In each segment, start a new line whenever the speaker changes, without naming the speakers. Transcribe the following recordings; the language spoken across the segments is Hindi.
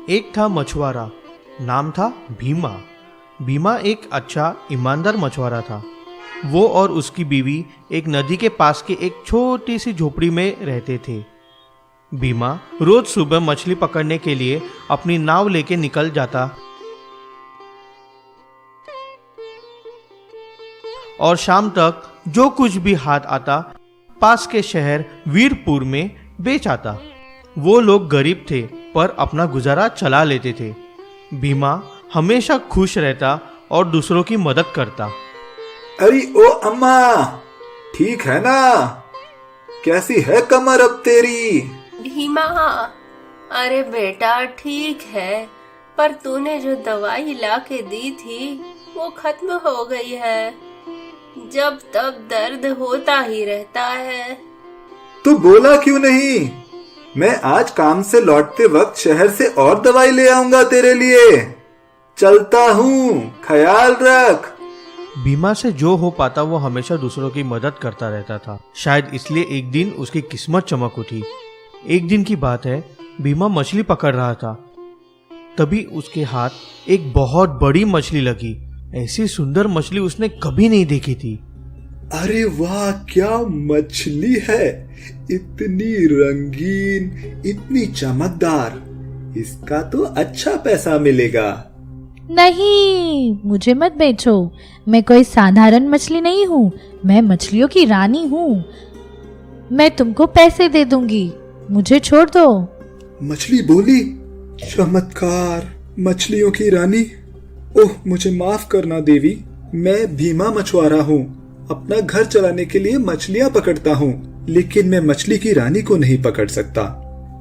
एक था मछुआरा, नाम था भीमा। भीमा एक अच्छा ईमानदार मछुआरा था। वो और उसकी बीवी एक नदी के पास के एक छोटी सी झोपड़ी में रहते थे। भीमा रोज सुबह मछली पकड़ने के लिए अपनी नाव लेके निकल जाता और शाम तक जो कुछ भी हाथ आता पास के शहर वीरपुर में बेच आता। वो लोग गरीब थे पर अपना गुजारा चला लेते थे। भीमा हमेशा खुश रहता और दूसरों की मदद करता।
अरे ओ अम्मा, ठीक है ना? कैसी है कमर अब तेरी?
भीमा, अरे बेटा ठीक है, पर तूने जो दवाई ला के दी थी वो खत्म हो गई है। जब तब दर्द होता ही रहता है।
तू बोला क्यों नहीं? मैं आज काम से लौटते वक्त शहर से और दवाई ले आऊंगा तेरे लिए। चलता हूँ, ख्याल रख।
भीमा से जो हो पाता वो हमेशा दूसरों की मदद करता रहता था। शायद इसलिए एक दिन उसकी किस्मत चमक उठी। एक दिन की बात है, भीमा मछली पकड़ रहा था। तभी उसके हाथ एक बहुत बड़ी मछली लगी। ऐसी सुंदर मछली उसने कभी नहीं देखी थी।
अरे वाह, क्या मछली है! इतनी रंगीन, इतनी चमकदार। इसका तो अच्छा पैसा मिलेगा।
नहीं, मुझे मत बेचो। मैं कोई साधारण मछली नहीं हूँ, मैं मछलियों की रानी हूँ। मैं तुमको पैसे दे दूंगी, मुझे छोड़ दो।
मछली बोली, चमत्कार, मछलियों की रानी। ओह, मुझे माफ करना देवी। मैं भीमा मछुआरा हूँ। अपना घर चलाने के लिए मछलियाँ पकड़ता हूँ, लेकिन मैं मछली की रानी को नहीं पकड़ सकता।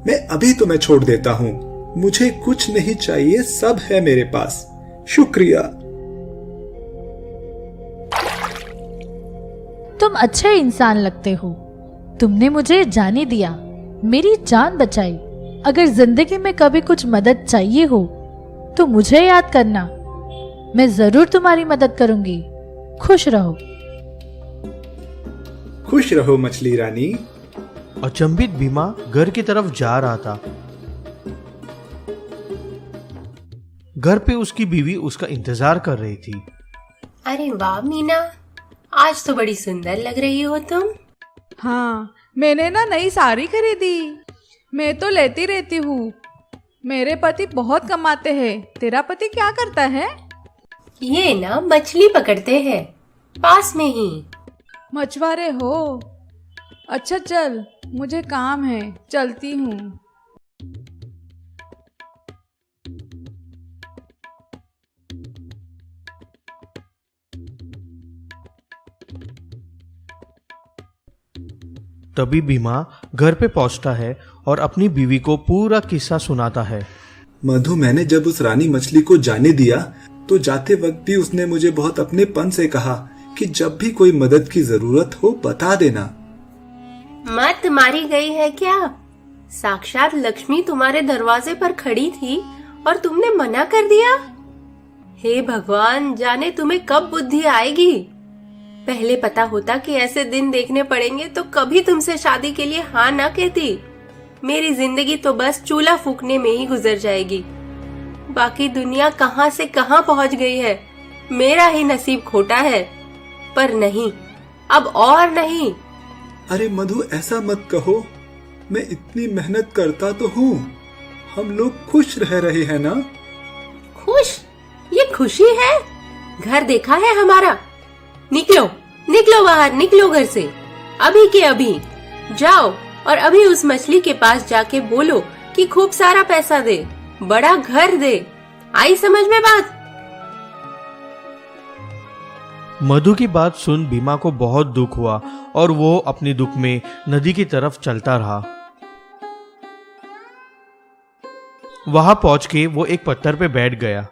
मैं अभी तुम्हें छोड़ देता हूँ। मुझे कुछ नहीं चाहिए, सब है मेरे पास। शुक्रिया।
तुम अच्छे इंसान लगते हो। तुमने मुझे जाने दिया, मेरी जान बचाई। अगर जिंदगी में कभी कुछ मदद चाहिए हो तो मुझे याद करना। मैं जरूर तुम्हारी मदद करूंगी। खुश रहो।
खुश रहो मछली रानी।
अचंभित भीमा घर की तरफ जा रहा था। घर पे उसकी बीवी उसका इंतजार कर रही थी।
अरे वाह मीना, आज तो बड़ी सुंदर लग रही हो तुम।
हाँ, मैंने ना नई साड़ी खरीदी। मैं तो लेती रहती हूँ। मेरे पति बहुत कमाते हैं। तेरा पति क्या करता है?
ये ना मछली पकड़ते हैं, पास में ही।
मछुआरे हो? अच्छा चल, मुझे काम है, चलती हूँ।
तभी भीमा घर पे पहुंचता है और अपनी बीवी को पूरा किस्सा सुनाता है।
मधु, मैंने जब उस रानी मछली को जाने दिया तो जाते वक्त भी उसने मुझे बहुत अपनेपन से कहा कि जब भी कोई मदद की जरूरत हो बता देना।
मत मारी गई है क्या? साक्षात लक्ष्मी तुम्हारे दरवाजे पर खड़ी थी और तुमने मना कर दिया। हे भगवान, जाने तुम्हें कब बुद्धि आएगी। पहले पता होता कि ऐसे दिन देखने पड़ेंगे तो कभी तुमसे शादी के लिए हाँ ना कहती। मेरी जिंदगी तो बस चूल्हा फूकने में ही गुजर जाएगी। बाकी दुनिया कहाँ से कहाँ पहुँच गई है। मेरा ही नसीब खोटा है। पर नहीं, अब और नहीं।
अरे मधु, ऐसा मत कहो। मैं इतनी मेहनत करता तो हूँ। हम लोग खुश रह रहे हैं ना?
खुश? ये खुशी है? घर देखा है हमारा? निकलो, निकलो बाहर, निकलो घर से अभी के अभी। जाओ और अभी उस मछली के पास जाके बोलो कि खूब सारा पैसा दे, बड़ा घर दे। आई समझ में बात?
मधु की बात सुन भीमा को बहुत दुख हुआ और वो अपनी दुख में नदी की तरफ चलता रहा। वहां पहुंच के वो एक पत्थर पे बैठ गया।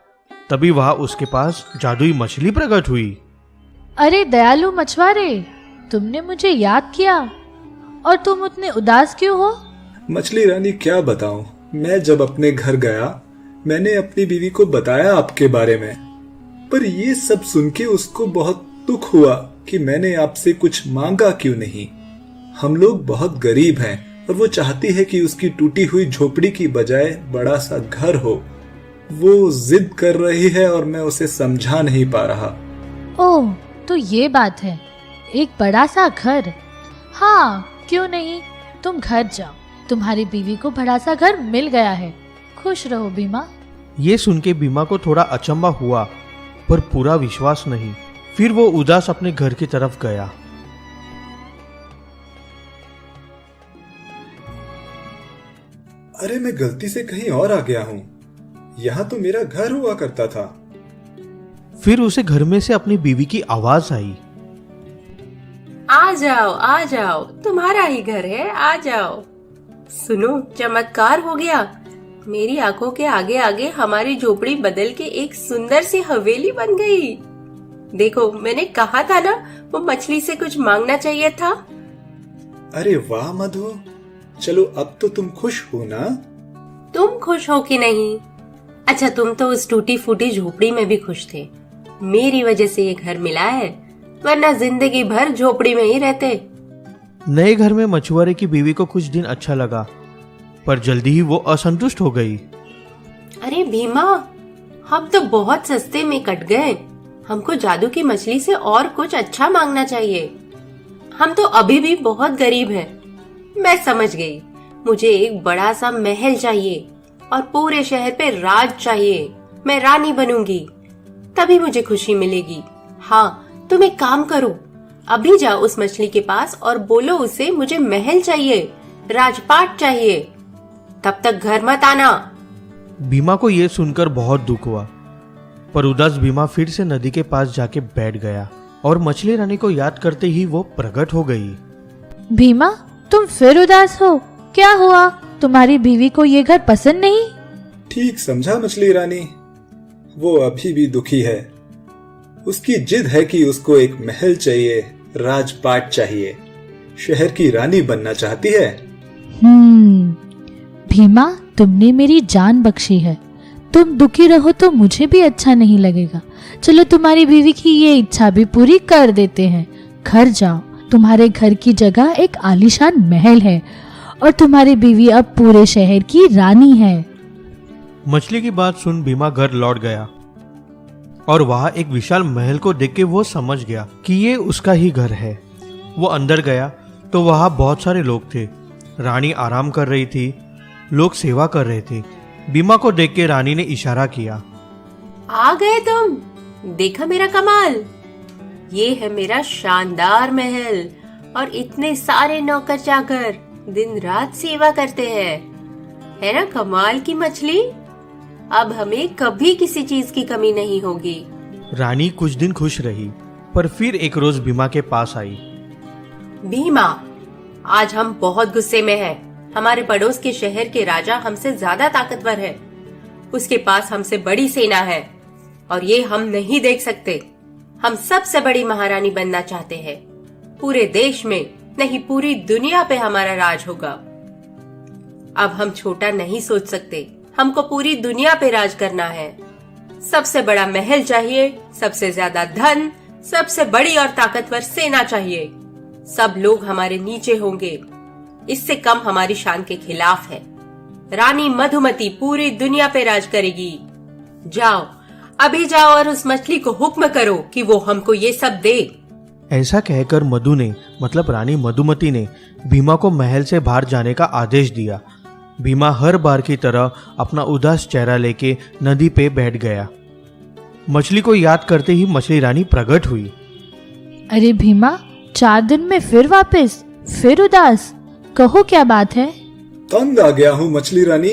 तभी वहां उसके पास जादुई मछली प्रकट हुई।
अरे दयालु मछुआरे, तुमने मुझे याद किया। और तुम उतने उदास क्यों हो?
मछली रानी, क्या बताऊं। मैं जब अपने घर गया, मैंने अपनी बीवी को बताया आपके बारे में, पर ये सब सुन के उसको बहुत दुख हुआ कि मैंने आपसे कुछ मांगा क्यों नहीं। हम लोग बहुत गरीब हैं और वो चाहती है कि उसकी टूटी हुई झोपड़ी की बजाय बड़ा सा घर हो। वो जिद कर रही है और मैं उसे समझा नहीं पा रहा।
ओह, तो ये बात है, एक बड़ा सा घर। हाँ, क्यों नहीं, तुम घर जाओ, तुम्हारी बीवी को बड़ा सा घर मिल गया है। खुश रहो बीमा।
ये सुन के बीमा को थोड़ा अचंभा हुआ, पर पूरा विश्वास नहीं। फिर वो उदास अपने घर की तरफ गया।
अरे, मैं गलती से कहीं और आ गया हूँ। यहाँ तो मेरा घर हुआ करता था।
फिर उसे घर में से अपनी बीवी की आवाज आई।
आ जाओ, तुम्हारा ही घर है, आ जाओ। सुनो, चमत्कार हो गया। मेरी आंखों के आगे आगे हमारी झोपड़ी बदल के एक सुंदर सी हवेली बन गई। देखो, मैंने कहा था ना, वो मछली से कुछ मांगना चाहिए था।
अरे वाह मधु, चलो अब तो तुम खुश हो ना?
तुम खुश हो कि नहीं? अच्छा, तुम तो उस टूटी फूटी झोपड़ी में भी खुश थे। मेरी वजह से ये घर मिला है, वरना जिंदगी भर झोपड़ी में ही रहते।
नए घर में मछुआरे की बीवी को कुछ दिन अच्छा लगा, पर जल्दी ही वो असंतुष्ट हो गई।
अरे भीमा, हम तो बहुत सस्ते में कट गए। हमको जादू की मछली से और कुछ अच्छा मांगना चाहिए। हम तो अभी भी बहुत गरीब हैं। मैं समझ गई, मुझे एक बड़ा सा महल चाहिए और पूरे शहर पे राज चाहिए। मैं रानी बनूंगी, तभी मुझे खुशी मिलेगी। हाँ, तुम एक काम करो, अभी जाओ उस मछली के पास और बोलो उसे मुझे महल चाहिए, राजपाट चाहिए। तब तक घर मत आना।
बीमा को ये सुनकर बहुत दुख हुआ, पर उदास बीमा फिर से नदी के पास जाके बैठ गया और मछली रानी को याद करते ही वो प्रकट हो गई।
भीमा, तुम फिर उदास हो? क्या हुआ? तुम्हारी बीवी को ये घर पसंद नहीं?
ठीक समझा मछली रानी, वो अभी भी दुखी है। उसकी जिद है कि उसको एक महल चाहिए, राजपाट चाहिए, शहर की रानी बनना चाहती है।
भीमा, तुमने मेरी जान बख्शी है। तुम दुखी रहो तो मुझे भी अच्छा नहीं लगेगा। चलो, तुम्हारी बीवी की ये इच्छा भी पूरी कर देते हैं। घर जाओ, तुम्हारे घर की जगह एक आलीशान महल है और तुम्हारी बीवी अब पूरे शहर की रानी है।
मछली की बात सुन बीमा घर लौट गया और वहां एक विशाल महल को देख के वो समझ गया कि ये उसका ही घर है। वो अंदर गया तो वहां बहुत सारे लोग थे। रानी आराम कर रही थी, लोग सेवा कर रहे थे। बीमा को देख के रानी ने इशारा किया।
आ गए तुम? देखा मेरा कमाल? ये है मेरा शानदार महल और इतने सारे नौकर चाकर दिन रात सेवा करते हैं। है ना कमाल की मछली? अब हमें कभी किसी चीज की कमी नहीं होगी।
रानी कुछ दिन खुश रही, पर फिर एक रोज बीमा के पास आई।
भीमा, आज हम बहुत गुस्से में हैं। हमारे पड़ोस के शहर के राजा हमसे ज्यादा ताकतवर है। उसके पास हमसे बड़ी सेना है और ये हम नहीं देख सकते। हम सबसे बड़ी महारानी बनना चाहते हैं। पूरे देश में नहीं, पूरी दुनिया पे हमारा राज होगा। अब हम छोटा नहीं सोच सकते, हमको पूरी दुनिया पे राज करना है। सबसे बड़ा महल चाहिए, सबसे ज्यादा धन, सबसे बड़ी और ताकतवर सेना चाहिए। सब लोग हमारे नीचे होंगे। इससे कम हमारी शान के खिलाफ है। रानी मधुमती पूरी दुनिया पे राज करेगी। जाओ, अभी जाओ और उस मछली को हुक्म करो कि वो हमको ये सब दे।
ऐसा कहकर मधु ने, मतलब रानी मधुमती ने, भीमा को महल से बाहर जाने का आदेश दिया। भीमा हर बार की तरह अपना उदास चेहरा लेके नदी पे बैठ गया। मछली को याद करते ही मछली रानी प्रकट हुई।
अरे भीमा, 4 दिन में फिर वापस, फिर उदास? कहो क्या बात है?
तंग आ गया हूँ मछली रानी।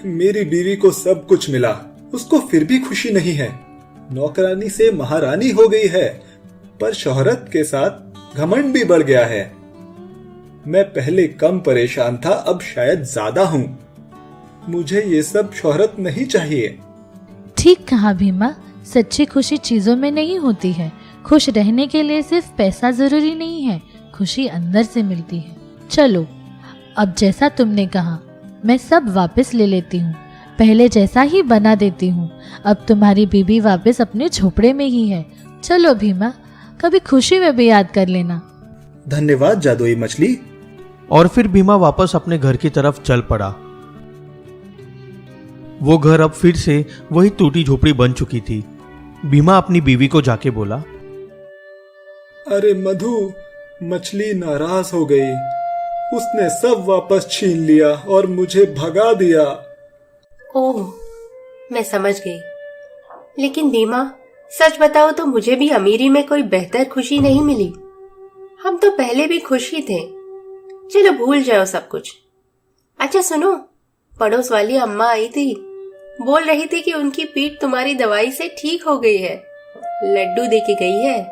मेरी बीवी को सब कुछ मिला, उसको फिर भी खुशी नहीं है। नौकरानी से महारानी हो गई है, पर शोहरत के साथ घमंड भी बढ़ गया है। मैं पहले कम परेशान था, अब शायद ज्यादा हूँ। मुझे ये सब शोहरत नहीं चाहिए।
ठीक कहा भीमा, सच्ची खुशी चीजों में नहीं होती है। खुश रहने के लिए सिर्फ पैसा जरूरी नहीं है, खुशी अंदर से मिलती है। चलो, अब जैसा तुमने कहा मैं सब वापस ले लेती हूँ, पहले जैसा ही बना देती हूँ। अब तुम्हारी बीबी वापस अपने झोपड़े में ही है। चलो भीमा, कभी खुशी में भी याद कर लेना।
धन्यवाद जादुई मछली।
और फिर भीमा वापस अपने घर की तरफ चल पड़ा। वो घर अब फिर से वही टूटी झोपड़ी बन चुकी थी। भीमा अपनी बीवी को जाके बोला,
अरे मधु, मछली नाराज हो गई। उसने सब वापस छीन लिया और मुझे भगा दिया।
ओह, मैं समझ गई। लेकिन भीमा, सच बताओ तो मुझे भी अमीरी में कोई बेहतर खुशी नहीं मिली। हम तो पहले भी खुश ही थे। चलो भूल जाओ सब कुछ। अच्छा सुनो, पड़ोस वाली अम्मा आई थी, बोल रही थी कि उनकी पीठ तुम्हारी दवाई से ठीक हो गई है, लड्डू दे के गई है।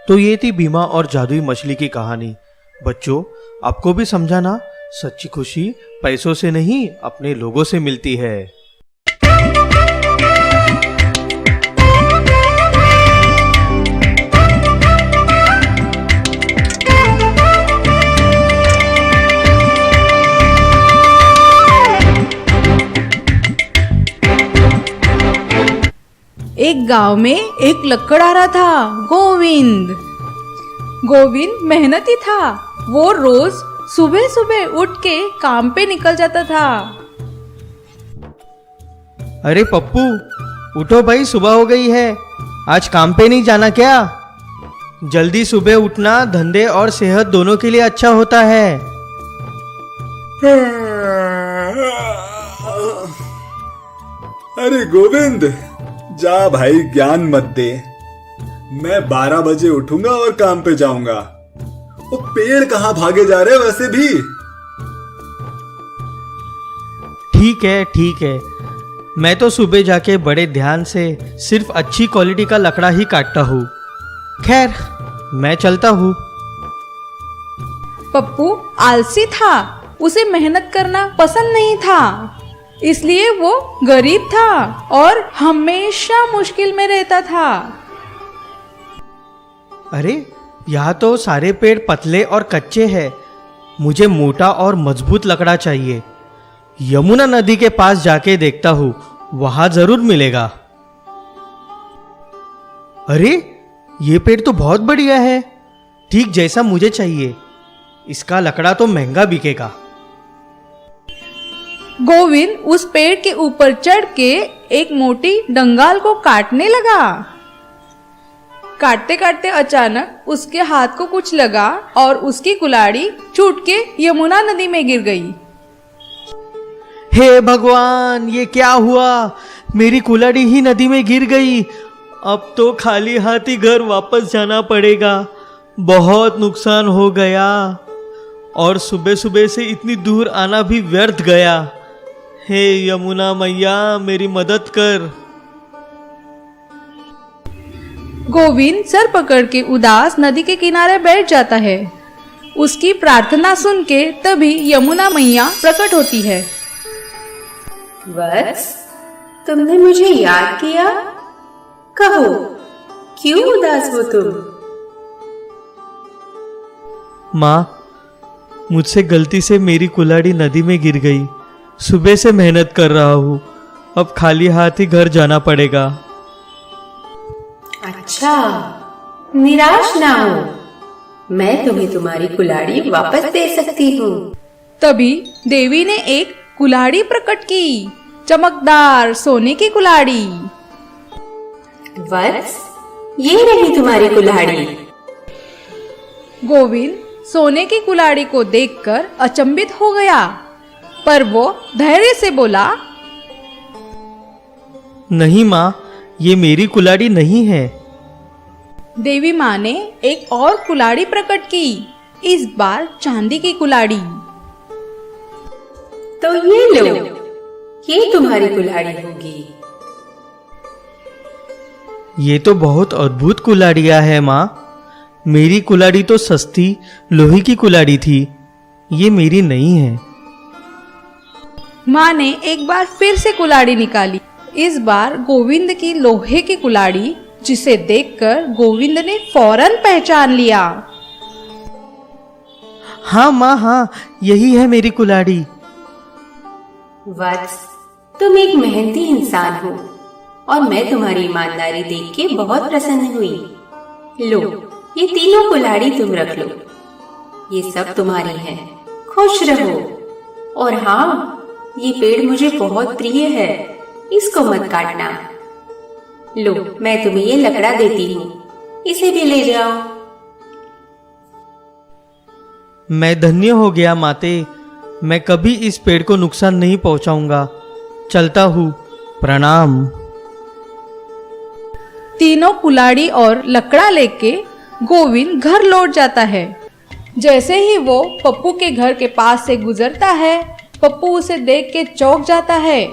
तो ये थी भीमा और जादुई मछली की कहानी। बच्चों, आपको भी समझा ना, सच्ची खुशी पैसों से नहीं अपने लोगों से मिलती है।
एक गांव में एक लकड़हारा था, गोविंद। गोविंद मेहनती था। वो रोज सुबह सुबह उठ के काम पे निकल जाता था।
अरे पप्पू, उठो भाई, सुबह हो गई है। आज काम पे नहीं जाना क्या? जल्दी सुबह उठना धंधे और सेहत दोनों के लिए अच्छा होता है।
अरे गोविंद, जा भाई, ज्ञान मत दे। मैं 12 बजे उठूंगा और काम पे जाऊंगा। वो पेड़ कहाँ भागे जा रहे वैसे भी।
ठीक है, मैं तो सुबह जाके बड़े ध्यान से सिर्फ अच्छी क्वालिटी का लकड़ा ही काटता हूँ। खैर, मैं चलता हूँ।
पप्पू आलसी था। उसे मेहनत करना पसंद नहीं था, इसलिए वो गरीब था और हमेशा मुश्किल में रहता था।
अरे, यहाँ तो सारे पेड़ पतले और कच्चे हैं। मुझे मोटा और मजबूत लकड़ा चाहिए। यमुना नदी के पास जाके देखता हूँ, वहां जरूर मिलेगा। अरे, ये पेड़ तो बहुत बढ़िया है, ठीक जैसा मुझे चाहिए। इसका लकड़ा तो महंगा बिकेगा।
गोविंद उस पेड़ के ऊपर चढ़ के एक मोटी डंगाल को काटने लगा। काटते काटते अचानक उसके हाथ को कुछ लगा और उसकी कुल्हाड़ी छूट के यमुना नदी में गिर गई।
हे भगवान, ये क्या हुआ? मेरी कुल्हाड़ी ही नदी में गिर गई। अब तो खाली हाथ ही घर वापस जाना पड़ेगा। बहुत नुकसान हो गया और सुबह सुबह से इतनी दूर आना भी व्यर्थ गया। हे यमुना मैया, मेरी मदद कर।
गोविंद सर पकड़ के उदास नदी के किनारे बैठ जाता है। उसकी प्रार्थना सुन के तभी यमुना मैया प्रकट होती है।
वत्स, तुमने मुझे याद किया? कहो, क्यों उदास हो तुम?
माँ, मुझसे गलती से मेरी कुल्हाड़ी नदी में गिर गई। सुबह से मेहनत कर रहा हूँ, अब खाली हाथ ही घर जाना पड़ेगा।
अच्छा, निराश ना हो, मैं तुम्हें तुम्हारी कुल्हाड़ी वापस दे सकती हूँ।
तभी देवी ने एक कुल्हाड़ी प्रकट की, चमकदार सोने की कुल्हाड़ी।
वत्स, ये रही तुम्हारी कुल्हाड़ी।
गोविंद सोने की कुल्हाड़ी को देखकर अचंभित हो गया, पर वो धैर्य से बोला,
नहीं माँ, ये मेरी कुल्हाड़ी नहीं है।
देवी माँ ने एक और कुल्हाड़ी प्रकट की, इस बार चांदी की कुल्हाड़ी।
तो ये लो, ये तुम्हारी कुल्हाड़ी होगी।
ये तो बहुत अद्भुत कुल्हाड़ियाँ है माँ। मेरी कुल्हाड़ी तो सस्ती लोहे की कुल्हाड़ी थी, ये मेरी नहीं है।
माँ ने एक बार फिर से कुल्हाड़ी निकाली, इस बार गोविंद की लोहे की कुल्हाड़ी, जिसे देखकर गोविंद ने फौरन पहचान लिया।
हाँ माँ, हाँ, यही है मेरी कुल्हाड़ी।
वत्स, तुम एक मेहनती इंसान हो और मैं तुम्हारी ईमानदारी देख के बहुत प्रसन्न हुई। लो, ये तीनों कुल्हाड़ी तुम रख लो। ये सब तुम्हारी है, खुश रहो। और हाँ, ये पेड़ मुझे बहुत प्रिय है, इसको मत काटना। लो, मैं तुम्हें ये लकड़ा देती हूँ, इसे भी ले जाओ।
मैं धन्य हो गया माते, मैं कभी इस पेड़ को नुकसान नहीं पहुंचाऊंगा। चलता हूँ, प्रणाम।
तीनों कुल्हाड़ी और लकड़ा लेके गोविंद घर लौट जाता है। जैसे ही वो पप्पू के घर के पास से गुजरता है, पप्पू उसे देख के चौंक जाता है।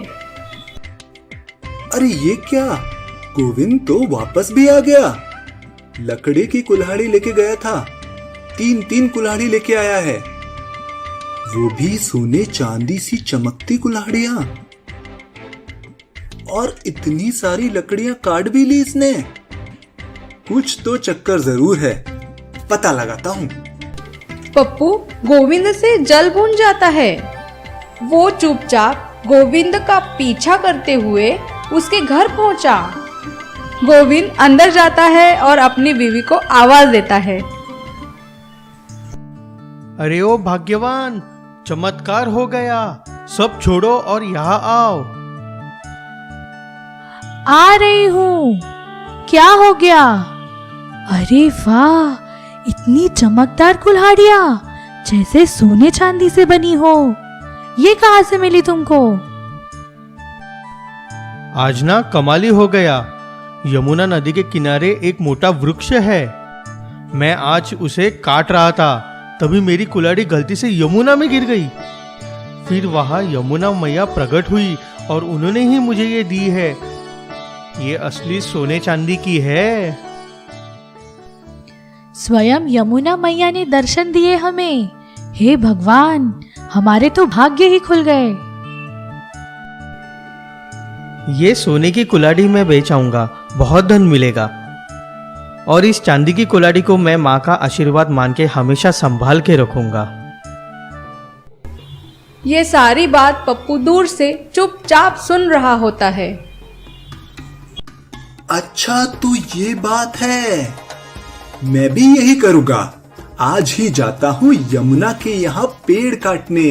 अरे ये क्या, गोविंद तो वापस भी आ गया। लकड़ी की कुल्हाड़ी लेके गया था, 3 कुल्हाड़ी लेके आया है, वो भी सोने चांदी सी चमकती कुल्हाड़ियां। और इतनी सारी लकड़ियां काट भी ली इसने। कुछ तो चक्कर जरूर है, पता लगाता हूँ।
पप्पू गोविंद से जल भून जाता है। वो चुपचाप गोविंद का पीछा करते हुए उसके घर पहुंचा। गोविंद अंदर जाता है और अपनी बीवी को आवाज देता है।
अरे ओ भाग्यवान, चमत्कार हो गया, सब छोड़ो और यहाँ आओ।
आ रही हूँ। क्या हो गया? अरे वाह, इतनी चमकदार कुल्हाड़ियाँ, जैसे सोने चांदी से बनी हो। ये कहाँ से मिली तुमको?
आज ना कमाली हो गया। यमुना नदी के किनारे एक मोटा वृक्ष है। मैं आज उसे काट रहा था, तभी मेरी कुल्हाड़ी गलती से यमुना में गिर गई। फिर वहां यमुना मैया प्रकट हुई और उन्होंने ही मुझे ये दी है। ये असली सोने चांदी की है।
स्वयं यमुना मैया ने दर्शन दिए हमें। हे भगवान, हमारे तो भाग्य ही खुल गए।
ये सोने की कुल्हाड़ी मैं बेच आऊंगा, बहुत धन मिलेगा। और इस चांदी की कुल्हाड़ी को मैं माँ का आशीर्वाद मान के हमेशा संभाल के रखूंगा।
ये सारी बात पप्पू दूर से चुपचाप सुन रहा होता है।
अच्छा तो ये बात है, मैं भी यही करूंगा। आज ही जाता हूँ यमुना के यहाँ पेड़ काटने।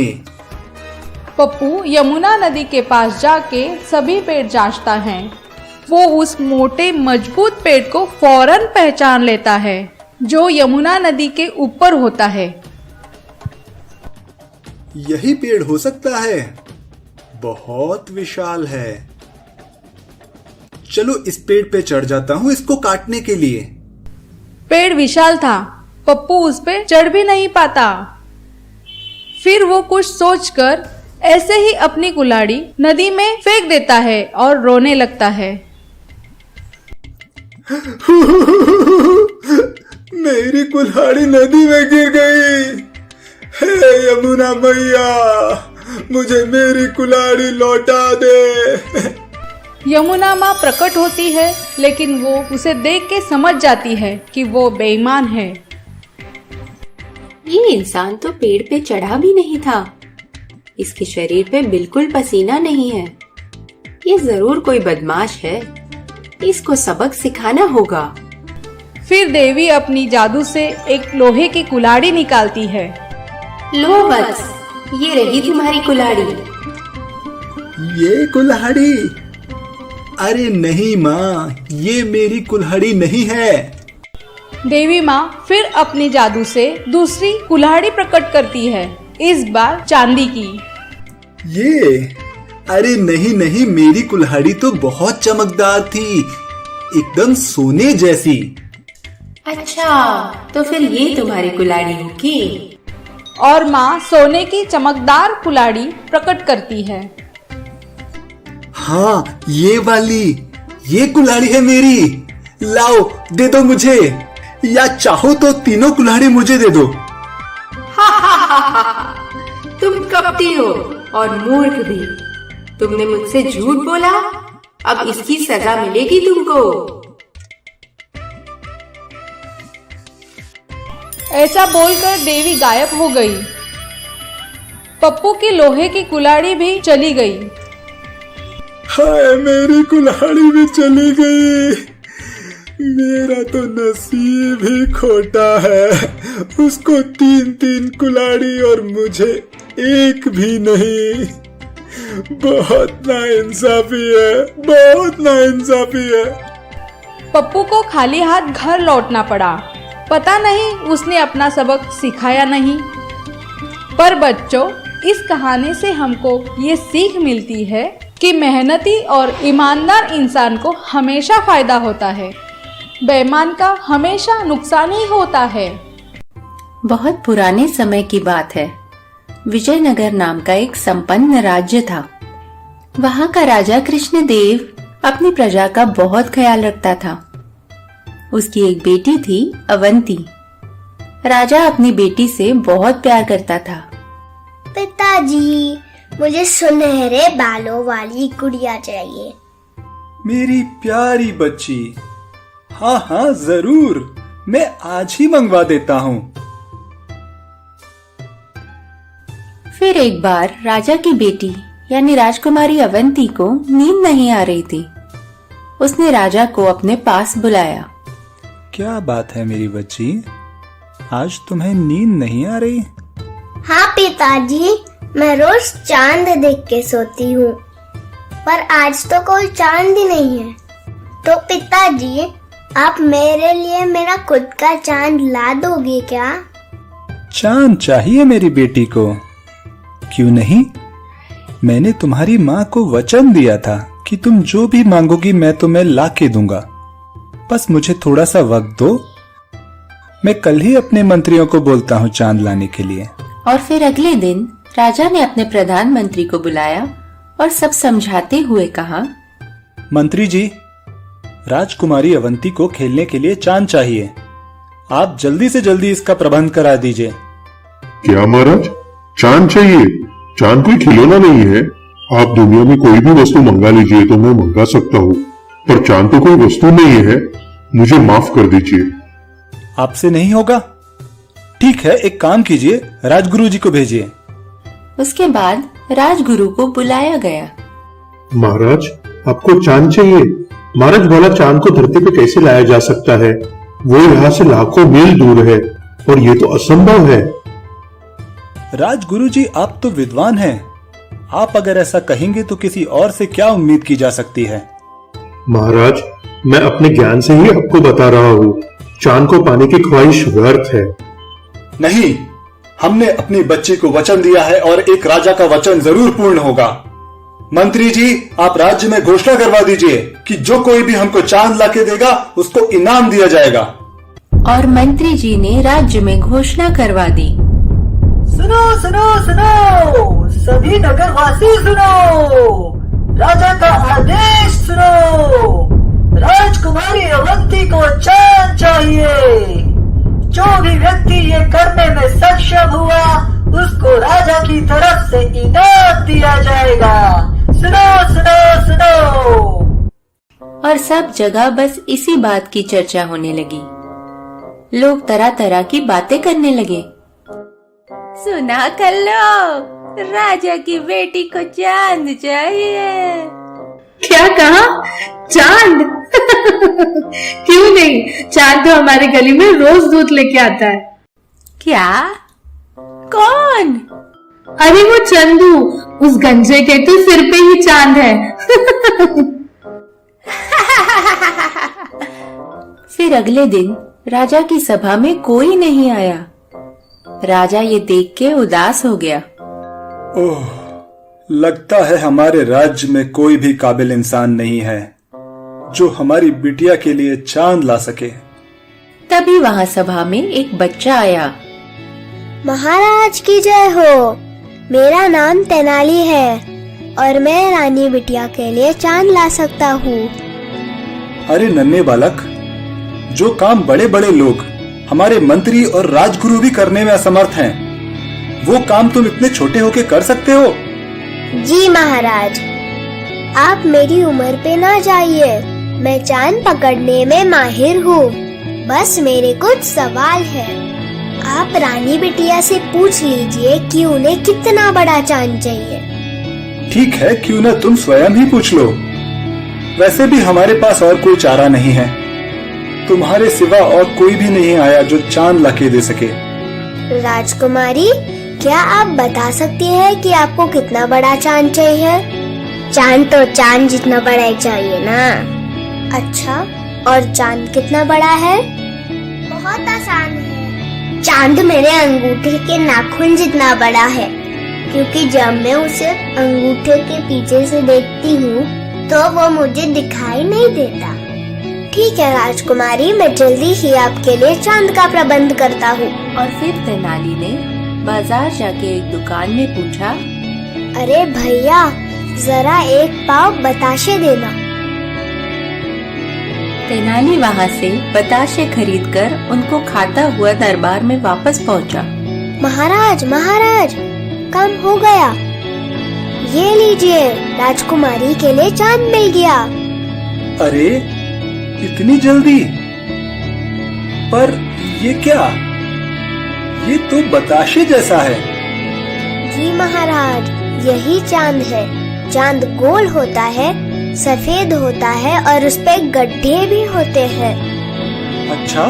पप्पू यमुना नदी के पास जाके सभी पेड़ जांचता है। वो उस मोटे मजबूत पेड़ को फौरन पहचान लेता है, जो यमुना नदी के ऊपर होता है।
यही पेड़ हो सकता है, बहुत विशाल है। चलो इस पेड़ पे चढ़ जाता हूँ इसको काटने के लिए।
पेड़ विशाल था, पप्पू उस पे चढ़ भी नहीं पाता। फिर वो कुछ सोचकर ऐसे ही अपनी कुल्हाड़ी नदी में फेंक देता है और रोने लगता है।
मेरी कुल्हाड़ी नदी में गिर गई। हे यमुना मैया, मुझे मेरी कुल्हाड़ी लौटा दे।
यमुना माँ प्रकट होती है, लेकिन वो उसे देख के समझ जाती है कि वो बेईमान है।
ये इंसान तो पेड़ पे चढ़ा भी नहीं था। इसके शरीर पे बिल्कुल पसीना नहीं है। ये जरूर कोई बदमाश है, इसको सबक सिखाना होगा।
फिर देवी अपनी जादू से एक लोहे की कुल्हाड़ी निकालती है।
लो बस, ये रही तुम्हारी कुल्हाड़ी।
ये कुल्हाड़ी? अरे नहीं माँ, ये मेरी कुल्हाड़ी नहीं है।
देवी माँ फिर अपनी जादू से दूसरी कुल्हाड़ी प्रकट करती है, इस बार चांदी की।
ये? अरे नहीं नहीं, मेरी कुल्हाड़ी तो बहुत चमकदार थी, एकदम सोने जैसी।
अच्छा, तो फिर ये तुम्हारी कुल्हाड़ी होगी।
और माँ सोने की चमकदार कुल्हाड़ी प्रकट करती है।
हाँ, ये वाली, ये कुल्हाड़ी है मेरी। लाओ, दे दो मुझे, या चाहो तो तीनों कुल्हाड़ी मुझे दे दो।
तुम कपटी हो और मूर्ख भी। तुमने मुझसे झूठ बोला, अब इसकी सजा मिलेगी तुमको।
ऐसा बोलकर देवी गायब हो गई। पप्पू की लोहे की कुल्हाड़ी भी चली गई।
हाय, मेरी कुल्हाड़ी भी चली गई। मेरा तो नसीब ही खोटा है। उसको 3-3 कुल्हाड़ी और मुझे एक भी नहीं। बहुत नाइंसाफी है, बहुत नाइंसाफी है।
पप्पू को खाली हाथ घर लौटना पड़ा। पता नहीं उसने अपना सबक सिखाया नहीं। पर बच्चों, इस कहानी से हमको ये सीख मिलती है कि मेहनती और ईमानदार इंसान को हमेशा फायदा होता है, बेईमान का हमेशा नुकसान ही होता है।
बहुत पुराने समय की बात है। विजयनगर नाम का एक संपन्न राज्य था। वहाँ का राजा कृष्णदेव अपनी प्रजा का बहुत ख्याल रखता था। उसकी एक बेटी थी अवंती। राजा अपनी बेटी से बहुत प्यार करता था।
पिताजी, मुझे सुनहरे बालों वाली गुड़िया चाहिए।
मेरी प्यारी बच्ची, हाँ हाँ जरूर, मैं आज ही मंगवा देता हूँ।
फिर एक बार राजा की बेटी यानी राजकुमारी अवंती को नींद नहीं आ रही थी। उसने राजा को अपने पास बुलाया।
क्या बात है मेरी बच्ची, आज तुम्हें नींद नहीं आ रही?
हाँ पिताजी, मैं रोज चांद देख के सोती हूँ, पर आज तो कोई चांद ही नहीं है। तो पिताजी, आप मेरे लिए मेरा खुद का चांद ला दोगे क्या?
चांद चाहिए मेरी बेटी को? क्यों नहीं, मैंने तुम्हारी माँ को वचन दिया था कि तुम जो भी मांगोगी मैं तुम्हें ला के दूंगा। बस मुझे थोड़ा सा वक्त दो, मैं कल ही अपने मंत्रियों को बोलता हूँ चांद लाने के लिए।
और फिर अगले दिन राजा ने अपने प्रधानमंत्री को बुलाया और सब समझाते हुए कहा,
मंत्री जी, राजकुमारी अवंती को खेलने के लिए चांद चाहिए। आप जल्दी से जल्दी इसका प्रबंध करा दीजिए।
क्या महाराज, चांद चाहिए? चांद कोई खिलौना नहीं है। आप दुनिया में कोई भी वस्तु मंगा लीजिए तो मैं मंगा सकता हूँ, पर चांद तो कोई वस्तु नहीं है। मुझे माफ कर दीजिए।
आपसे नहीं होगा? ठीक है, एक काम कीजिए, राजगुरु जी को भेजिए।
उसके बाद राजगुरु को बुलाया गया।
महाराज, आपको चांद चाहिए? महाराज, भला चांद को धरती पे कैसे लाया जा सकता है? वो यहाँ से लाखों मील दूर है और ये तो असंभव है।
राजगुरु जी, आप तो विद्वान हैं। आप अगर ऐसा कहेंगे तो किसी और से क्या उम्मीद की जा सकती है?
महाराज, मैं अपने ज्ञान से ही आपको बता रहा हूँ, चांद को पाने की ख्वाहिश व्यर्थ है।
नहीं, हमने अपनी बच्ची को वचन दिया है और एक राजा का वचन जरूर पूर्ण होगा। मंत्री जी, आप राज्य में घोषणा करवा दीजिए कि जो कोई भी हमको चांद लाके देगा उसको इनाम दिया जाएगा।
और मंत्री जी ने राज्य में घोषणा करवा दी।
सुनो सुनो सुनो, सभी नगरवासी सुनो, राजा का आदेश सुनो। राजकुमारी अवंती को चांद चाहिए। जो भी व्यक्ति ये करने में सक्षम हुआ उसको राजा की तरफ से इनाम दिया जाएगा। सुनो सुनो सुनो।
और सब जगह बस इसी बात की चर्चा होने लगी। लोग तरह तरह की बातें करने लगे। सुना कर लो, राजा की बेटी को चांद चाहिए।
क्या कहा? चांद? क्यों नहीं, चांद तो हमारे गली में रोज दूध लेके आता है।
क्या? कौन?
अरे वो चंदू, उस गंजे के तो सिर पे ही चांद है।
फिर अगले दिन राजा की सभा में कोई नहीं आया। राजा ये देख के उदास हो गया।
ओह, लगता है हमारे राज्य में कोई भी काबिल इंसान नहीं है जो हमारी बिटिया के लिए चांद ला सके।
तभी वहाँ सभा में एक बच्चा आया।
महाराज की जय हो, मेरा नाम तेनाली है और मैं रानी बिटिया के लिए चांद ला सकता हूँ।
अरे नन्हे बालक, जो काम बड़े बड़े लोग, हमारे मंत्री और राजगुरु भी करने में असमर्थ हैं, वो काम तुम इतने छोटे होके कर सकते हो?
जी महाराज, आप मेरी उम्र पे ना जाइए, मैं चांद पकड़ने में माहिर हूँ। बस मेरे कुछ सवाल है। आप रानी बिटिया से पूछ लीजिए कि उन्हें कितना बड़ा चांद चाहिए।
ठीक है, क्यों ना तुम स्वयं ही पूछ लो। वैसे भी हमारे पास और कोई चारा नहीं है। तुम्हारे सिवा और कोई भी नहीं आया जो चांद लाके दे सके।
राजकुमारी, क्या आप बता सकती हैं कि आपको कितना बड़ा चांद चाहिए? चांद तो चांद जितना बड़ा ही चाहिए ना। अच्छा, और चांद कितना बड़ा है? बहुत आसान है। चांद मेरे अंगूठे के नाखून जितना बड़ा है, क्योंकि जब मैं उसे अंगूठे के पीछे से देखती हूँ तो वो मुझे दिखाई नहीं देता। ठीक है राजकुमारी, मैं जल्दी ही आपके लिए चांद का प्रबंध करता हूँ।
और फिर तेनाली ने बाजार जाके एक दुकान में पूछा,
अरे भैया, जरा एक पाव बताशे देना।
तेनाली वहाँ से बताशे खरीदकर उनको खाता हुआ दरबार में वापस पहुँचा।
महाराज, महाराज, काम हो गया। ये लीजिए, राजकुमारी के लिए चांद मिल गया।
अरे, इतनी जल्दी? पर ये क्या? ये तो बताशे जैसा है।
जी महाराज, यही चांद है। चांद गोल होता है, सफेद होता है और उस पे गड्ढे भी होते हैं।
अच्छा,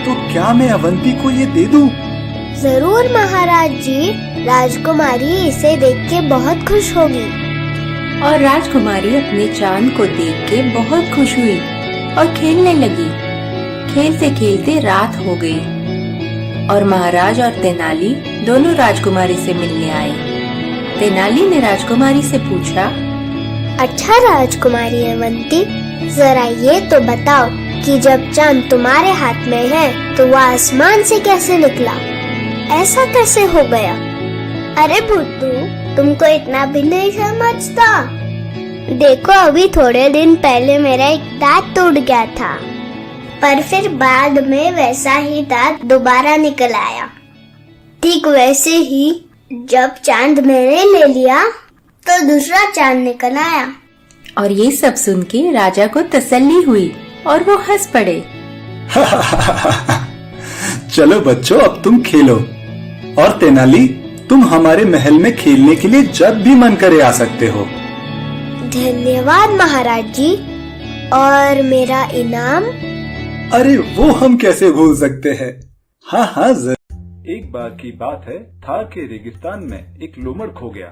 तो क्या मैं अवंती को ये दे दूं?
जरूर महाराज जी, राजकुमारी इसे देख के बहुत खुश होगी।
और राजकुमारी अपने चांद को देख के बहुत खुश हुई और खेलने लगी। खेलते खेलते रात हो गई और महाराज और तेनाली दोनों राजकुमारी से मिलने आए। तेनाली ने राजकुमारी से पूछा,
अच्छा राजकुमारी अवंती, जरा ये तो बताओ कि जब चांद तुम्हारे हाथ में है तो वह आसमान से कैसे निकला? ऐसा कैसे हो गया? अरे बुद्धू, तुमको इतना भी नहीं समझता। देखो, अभी थोड़े दिन पहले मेरा एक दांत टूट गया था, पर फिर बाद में वैसा ही दांत दोबारा निकल आया। ठीक वैसे ही जब चांद मैंने ले लिया तो दूसरा चांद निकल आया।
और ये सब सुन के राजा को तसल्ली हुई और वो हंस पड़े।
चलो बच्चों, अब तुम खेलो। और तेनाली, तुम हमारे महल में खेलने के लिए जब भी मन करे आ सकते हो।
धन्यवाद महाराज जी। और मेरा इनाम?
अरे वो हम कैसे भूल सकते हैं। हाँ हाँ जरूर। एक बार की बात है, थार के रेगिस्तान में एक लोमड़ खो गया।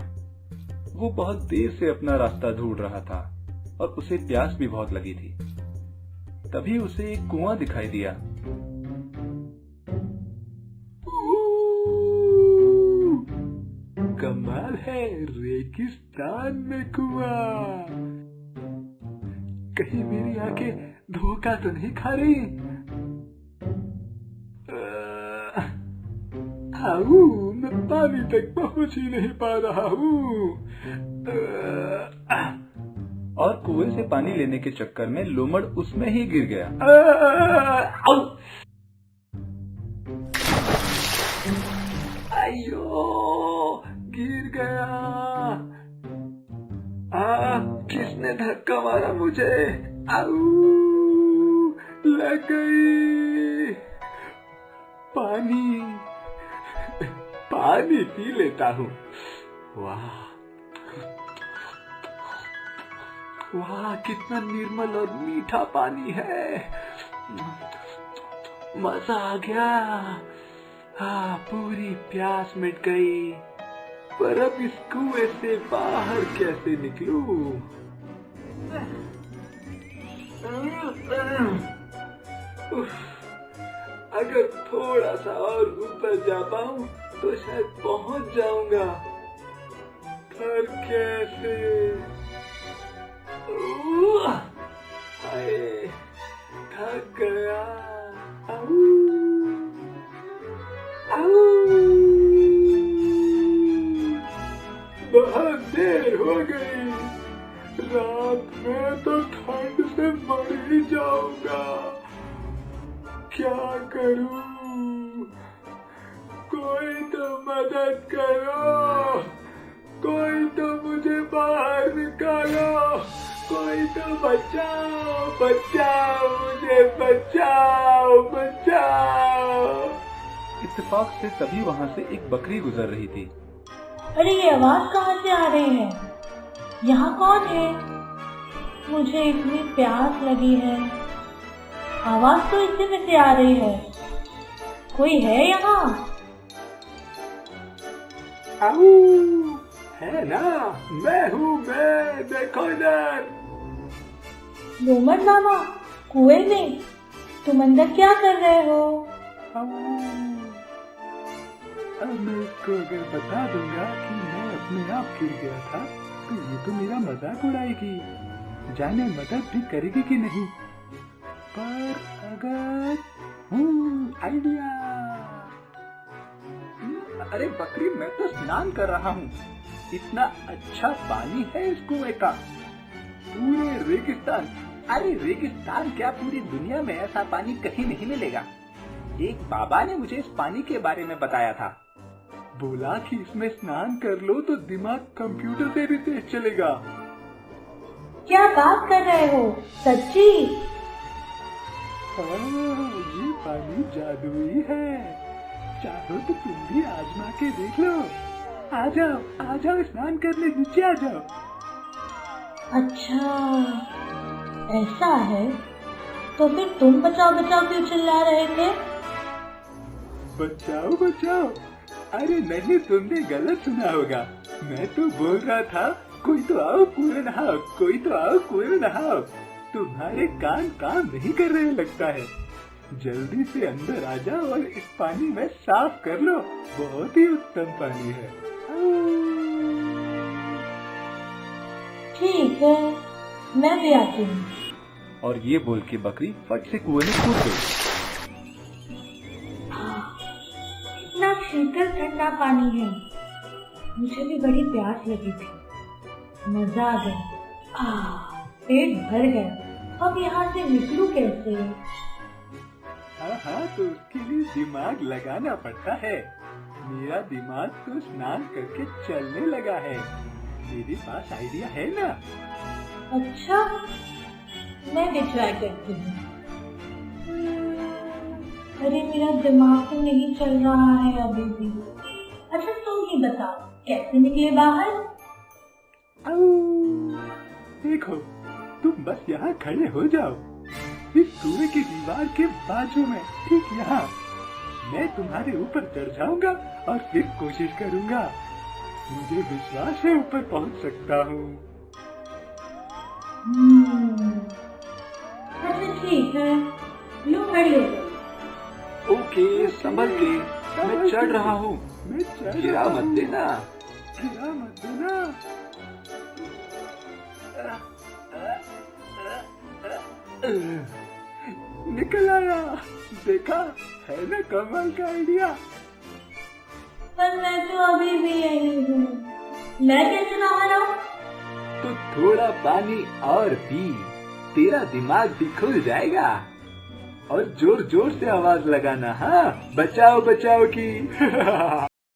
वो बहुत देर से अपना रास्ता ढूंढ रहा था और उसे प्यास भी बहुत लगी थी। तभी उसे एक कुआं दिखाई दिया। कमाल है, रेगिस्तान में कुआं। कहीं मेरी आंखें धोखा तो नहीं खा रही? मैं पानी तक पहुंच ही नहीं पा रहा हूँ। और कुएं से पानी लेने के चक्कर में लोमड़ उसमें ही गिर गया। अयो, गिर गया। किसने धक्का मारा मुझे? लग गई। पानी पी लेता हूँ। वाह वाह, कितना निर्मल और मीठा पानी है। मजा आ गया। पूरी प्यास मिट गई। पर अब इस कुएं से बाहर कैसे निकलूं? अगर थोड़ा सा और ऊपर जा पाऊं तो शायद पहुंच जाऊंगा, पर कैसे? हाय, थक गया। बहुत देर हो गई। रात में तो ठंड से मर ही जाऊंगा। क्या करूं? कोई तो मदद करो। कोई तो मुझे बाहर निकालो। कोई तो बचाओ, बचाओ मुझे, बचाओ, बचाओ। इत्तेफाक से तभी वहाँ से एक बकरी गुजर रही थी।
अरे ये आवाज कहाँ से आ रही है? यहाँ कौन है? मुझे इतनी प्यास लगी है। आवाज तो इसी में से आ रही है। कोई है यहाँ?
आओ, है ना, मैं हूँ मैं, देखो इधर।
डोमर मामा, कुएं में तुम अंदर क्या कर रहे हो?
अब मैं इसको अगर बता दूंगा कि मैं अपने आप गिर गया था तो ये तो मेरा मजाक उड़ाएगी, जाने मदद भी करेगी कि नहीं। पर अगर आइडिया, अरे बकरी, मैं तो स्नान कर रहा हूँ, इतना अच्छा पानी है इस कुएं का, पूरे रेगिस्तान, अरे रेगिस्तान क्या पूरी दुनिया में ऐसा पानी कहीं नहीं मिलेगा। एक बाबा ने मुझे इस पानी के बारे में बताया था, बोला कि इसमें स्नान कर लो तो दिमाग कंप्यूटर से भी तेज चलेगा।
क्या बात कर रहे हो, सच्ची?
ये पानी जादुई है, चाहो तो तुम भी आजमा के देख लो। आ जाओ स्नान करने, नीचे आ जाओ।
अच्छा, ऐसा है तो फिर तुम बचाओ बचाओ क्यों चिल्ला रहे थे?
बचाओ, अरे नहीं, तुमने गलत सुना होगा। मैं तो बोल रहा था कोई तो आओ कुएं नहाओ, कोई तो आओ कुएं नहाओ। तुम्हारे कान काम नहीं कर रहे लगता है, जल्दी से अंदर आ जाओ और इस पानी में साफ कर लो, बहुत ही उत्तम पानी है।
ठीक है, मैं भी आती हूँ।
और ये बोल के बकरी फट से कुएं में कूद गई।
इतना शीतल ठंडा पानी है, मुझे भी बड़ी प्यास लगी थी, मजा आ गया, पेट भर गया। अब यहाँ से निकलूं कैसे?
हाँ, तो उसके लिए दिमाग लगाना पड़ता है। मेरा दिमाग तो स्नान करके चलने लगा है, मेरे पास आइडिया है ना।
अच्छा, मैं भी ट्राई करती हूँ। अरे मेरा दिमाग तो नहीं चल रहा है अभी भी। अच्छा तुम ही बताओ, कैसे निकले बाहर?
देखो, तुम बस यहाँ खड़े हो जाओ, इस कुएं की दीवार के बाजू में, ठीक यहाँ। मैं तुम्हारे ऊपर चढ़ जाऊंगा और फिर कोशिश करूंगा। मुझे विश्वास है ऊपर पहुंच सकता हूँ।
अच्छा ठीक है, लो खड़ी हो जाओ।
ओके, संभल के, मैं चढ़ रहा हूँ, गिरा मत देना।
निकल आया, देखा है ना कमाल का आइडिया।
पर मैं तो अभी भी यही हूँ, मैं कैसे बाहर आऊँ?
तो थोड़ा पानी और पी, तेरा दिमाग भी खुल जाएगा। और जोर जोर से आवाज लगाना, हाँ, बचाओ की।